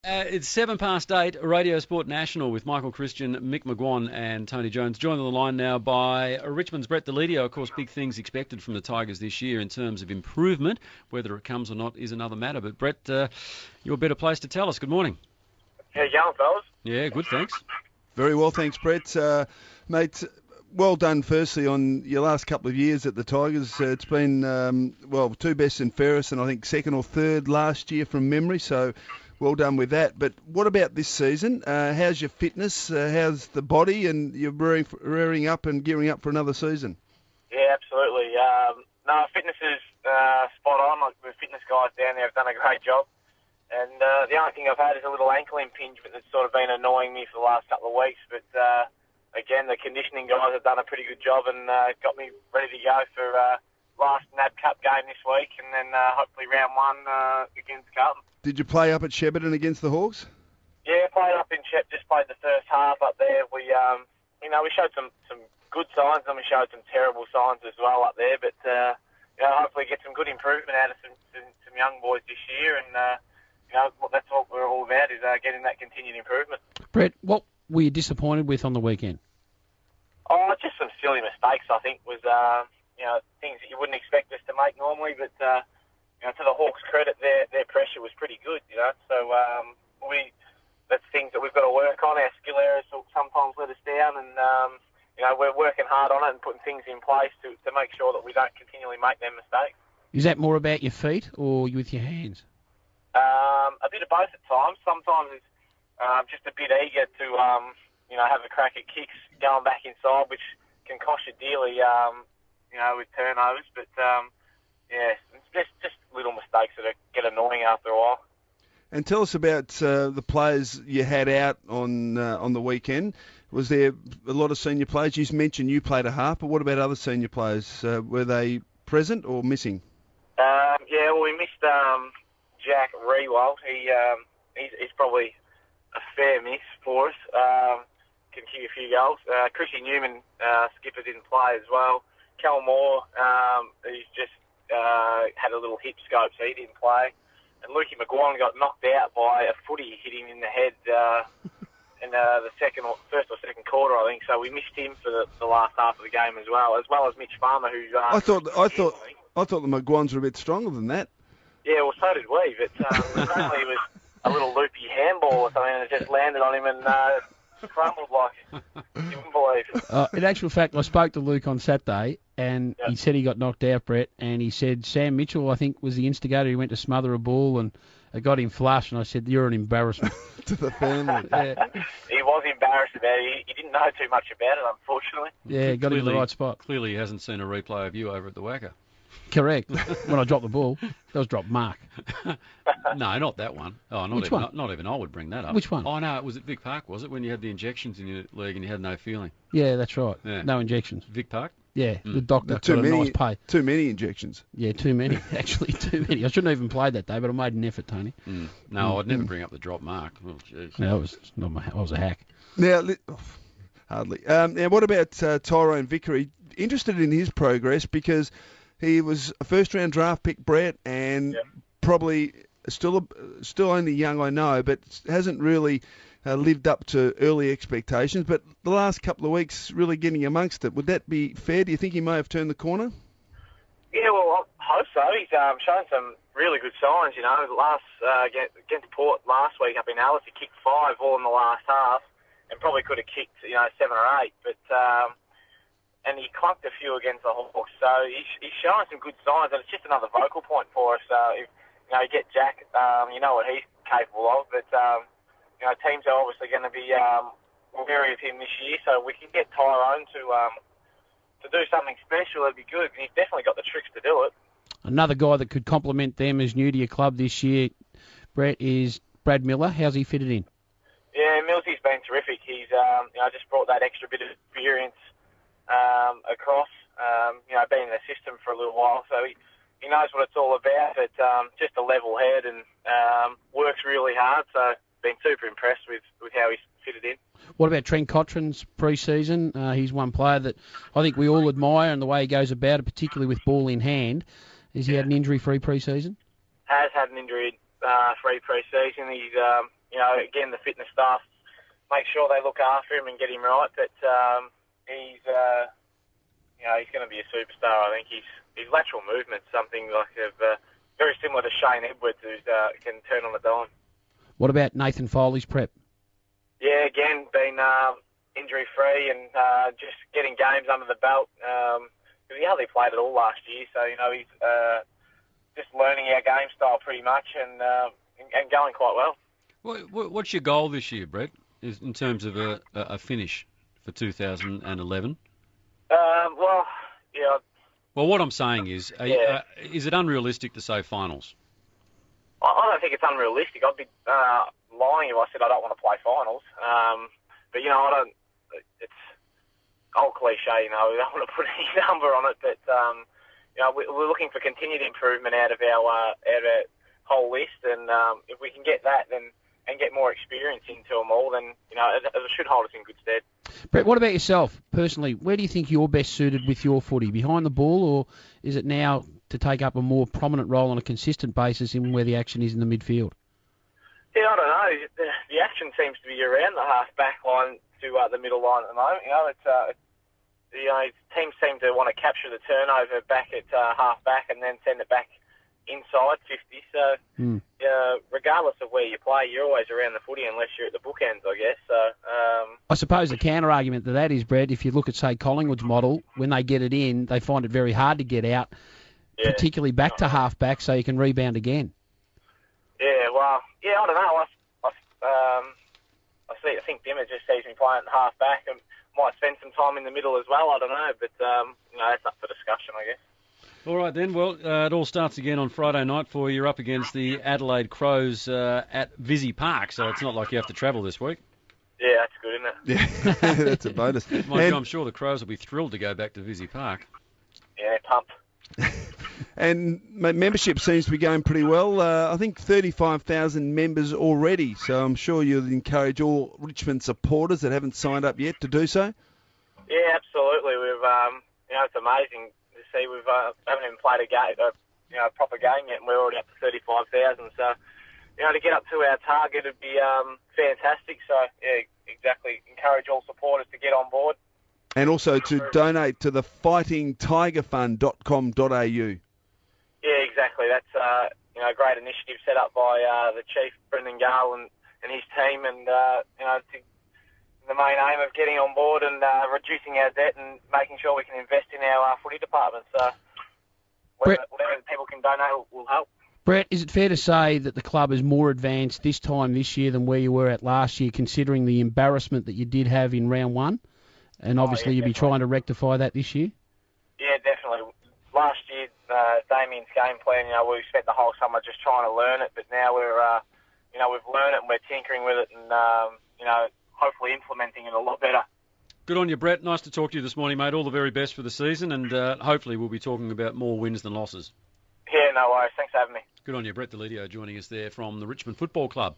It's 8:07, Radio Sport National with Michael Christian, Mick McGuan and Tony Jones. Joined on the line now by Richmond's Brett Deledio. Of course, big things expected from the Tigers this year in terms of improvement. Whether it comes or not is another matter. But Brett, you're better placed to tell us. Good morning. How you going, fellas? Yeah, good, thanks. Very well, thanks, Brett. Mate, well done, firstly, on your last couple of years at the Tigers. It's been, two best and fairest, and I think second or third last year from memory, so well done with that. But what about this season? How's your fitness? How's the body? And you're rearing up and gearing up for another season? Yeah, absolutely. Fitness is spot on. Like, the fitness guys down there have done a great job. And the only thing I've had is a little ankle impingement that's sort of been annoying me for the last couple of weeks. But again, the conditioning guys have done a pretty good job and got me ready to go for last NAB Cup game this week, and then hopefully round one against Carlton. Did you play up at Shepparton against the Hawks? Yeah, played up in Shep. Just played the first half up there. We showed some good signs and we showed some terrible signs as well up there. But hopefully get some good improvement out of some young boys this year. And that's what we're all about, is getting that continued improvement. Brett, what were you disappointed with on the weekend? Oh, just some silly mistakes. I think was things that you wouldn't expect us to make normally, but. To the Hawks' credit, their pressure was pretty good, So that's things that we've got to work on. Our skill areas will sometimes let us down, and we're working hard on it and putting things in place to make sure that we don't continually make them mistakes. Is that more about your feet or with your hands? A bit of both at times. Sometimes it's just a bit eager to have a crack at kicks going back inside, which can cost you dearly, with turnovers, but. It's just little mistakes that get annoying after a while. And tell us about the players you had out on the weekend. Was there a lot of senior players? You mentioned you played a half, but what about other senior players? Were they present or missing? We missed Jack Rewald. He's probably a fair miss for us. Can kick a few goals. Chrissy Newman, skipper, didn't play as well. Cal Moore, he's just had a little hip scope, so he didn't play. And Lukey McGuan got knocked out by a footy hitting in the head in the first or second quarter, I think. So we missed him for the last half of the game as well as Mitch Farmer, who's. I thought the McGuans were a bit stronger than that. Yeah, well, so did we. But apparently it was a little loopy handball or something, and it just landed on him and crumbled like you wouldn't believe. In actual fact, I spoke to Luke on Saturday, and he said he got knocked out, Brett, and he said Sam Mitchell, I think, was the instigator. He went to smother a ball and it got him flush, and I said, you're an embarrassment. To the family. Yeah. He was embarrassed about it. He didn't know too much about it, unfortunately. Yeah, got him in the right spot. Clearly he hasn't seen a replay of you over at the Wacker. Correct. When I dropped the ball, that was dropped Mark. No, not that one. Oh, Which one? Not even I would bring that up. Which one? Oh, no, it was at Vic Park, was it, when you had the injections in your leg and you had no feeling? Yeah, that's right. Yeah. No injections. Vic Park? Yeah, the doctor got a nice pay. Too many injections. Yeah, too many. Actually, too many. I shouldn't have even played that day, but I made an effort, Tony. No, I'd never bring up the drop Mark. Oh, jeez. No, I was a hack. Now, hardly. Now, what about Tyrone Vickery? Interested in his progress because he was a first-round draft pick, Brett, and probably still only young, I know, but hasn't really lived up to early expectations. But the last couple of weeks, really getting amongst it. Would that be fair? Do you think he may have turned the corner? Yeah, well, I hope so. He's shown some really good signs. Against Port last week up in Alice, he kicked 5 all in the last half, and probably could have kicked 7 or 8, but. And he clunked a few against the Hawks, so he's showing some good signs, and it's just another vocal point for us. If you get Jack, you know what he's capable of, but teams are obviously going to be wary of him this year, so we can get Tyrone to do something special. It'd be good, and he's definitely got the tricks to do it. Another guy that could complement them as new to your club this year, Brett, is Brad Miller. How's he fitted in? Yeah, Millsy's been terrific. He's just brought that extra bit of experience across, been in the system for a little while, so he knows what it's all about. But just a level head and works really hard, so been super impressed with how he's fitted in. What about Trent Cochran's pre-season? He's one player that I think we all admire and the way he goes about it, particularly with ball in hand. Has he had an injury-free pre-season? Has had an injury-free pre-season. He's again, the fitness staff make sure they look after him and get him right. But he's going to be a superstar. I think his lateral movement's something very similar to Shane Edwards, who can turn on a dime. What about Nathan Foley's prep? Yeah, again, been injury-free and just getting games under the belt. Because he hardly played at all last year, so he's just learning our game style pretty much and going quite well. What's your goal this year, Brett, in terms of a finish for 2011? Well, what I'm saying is, is it unrealistic to say finals? I don't think it's unrealistic. I'd be lying if I said I don't want to play finals. But I don't. It's old cliche, I don't want to put any number on it. But we're looking for continued improvement out of our whole list, and if we can get that, then and get more experience into them all, then it should hold us in good stead. Brett, what about yourself personally? Where do you think you're best suited with your footy? Behind the ball, or is it now to take up a more prominent role on a consistent basis in where the action is in the midfield? Yeah, I don't know. The action seems to be around the half-back line to the middle line at the moment. Teams seem to want to capture the turnover back at half-back and then send it back inside 50. So, regardless of where you play, you're always around the footy unless you're at the bookends, I guess. So, I suppose the counter-argument to that is, Brett, if you look at, say, Collingwood's model, when they get it in, they find it very hard to get out, particularly back to half-back, so you can rebound again. I don't know. I think Dimmer just sees me playing half-back and might spend some time in the middle as well. I don't know, but that's up for discussion, I guess. All right then. Well, it all starts again on Friday night for you. You're up against the Adelaide Crows at Visy Park, so it's not like you have to travel this week. Yeah, that's good, isn't it? Yeah, that's a bonus. I'm sure the Crows will be thrilled to go back to Visy Park. Yeah, pumped. And membership seems to be going pretty well. I think 35,000 members already, so I'm sure you'll encourage all Richmond supporters that haven't signed up yet to do so. Yeah, absolutely. We've, it's amazing to see. We haven't even played a game, a proper game yet, and we're already up to 35,000. So, to get up to our target would be fantastic. So, yeah, exactly. Encourage all supporters to get on board. And also to donate to the fightingtigerfund.com.au. Yeah, exactly. That's a great initiative set up by the Chief, Brendan Gale, and his team, and the main aim of getting on board and reducing our debt and making sure we can invest in our footy department. So whatever people can donate will help. Brett, is it fair to say that the club is more advanced this time this year than where you were at last year, considering the embarrassment that you did have in round one? And obviously you'll be trying to rectify that this year? Yeah, definitely. Last year, Damien's game plan, we spent the whole summer just trying to learn it, but now we're, we've learned it and we're tinkering with it and, hopefully implementing it a lot better. Good on you, Brett. Nice to talk to you this morning, mate. All the very best for the season, and hopefully we'll be talking about more wins than losses. Yeah, no worries. Thanks for having me. Good on you, Brett Deledio, joining us there from the Richmond Football Club.